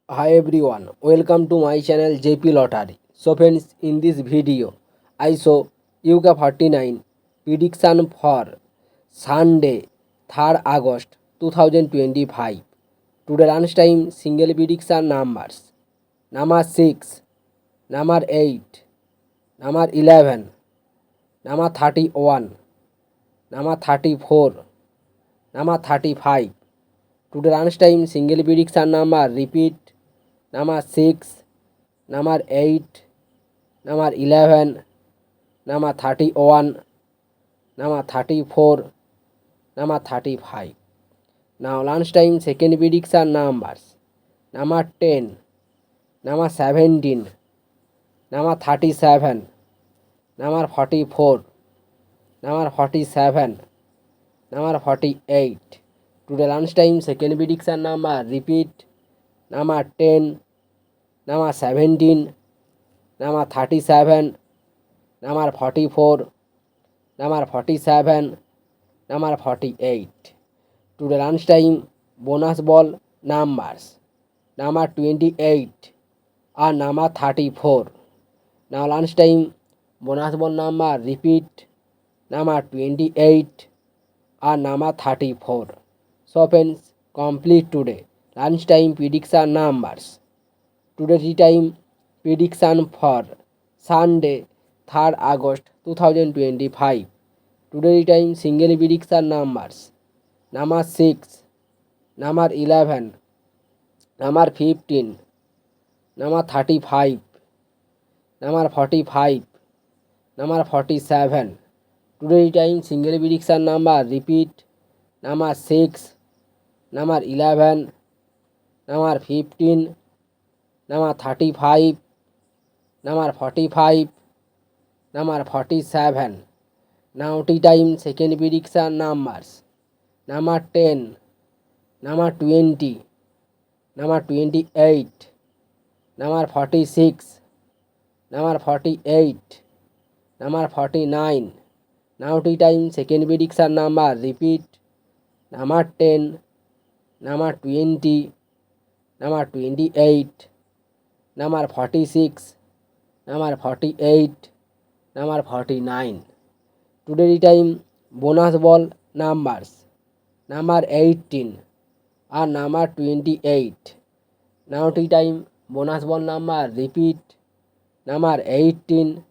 Hi everyone, welcome to my channel JP Lottery. So friends, in this video, I show UK 49 prediction for Sunday 3rd August 2025. Today lunchtime single prediction numbers. Number 6, number 8, number 11, number 31, number 34, number 35. Today lunchtime single prediction number repeat. Number 6, number 8, number 11, number 31, number 34, number 35. Now lunchtime second prediction numbers. Number 10, number 17, number 37, number 44, number 47, number 48. Today lunchtime second prediction number repeat. Number 10, number 17, number 37, number 44, number 47, number 48. Today lunchtime bonus ball numbers. Number 28 and number 34. Now lunchtime bonus ball number repeat. Number 28 and number 34. So friends, complete today lunchtime prediction numbers. Today time prediction for Sunday 3rd August 2025. Today time single prediction numbers. Number 6, number 11, number 15, number 35, number 45, number 47. Today time single prediction number repeat. Number 6, number 11, number 15, number 35, number 45, number 47. Now tea time second prediction numbers. Number 10, number 20, number 28, number 46, number 48, number 49. Now tea time second prediction number repeat. Number 10, number 20, number 28, number 46, number 48, number 49. Today time bonus ball numbers. Number 18 and number 28. Now tea time bonus ball number repeat. Number 18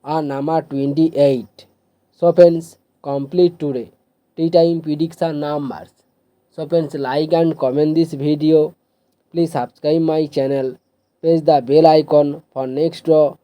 and number 28. So friends, complete today tea time prediction numbers. So friends, like and comment this video. Please subscribe my channel. Press the bell icon for next draw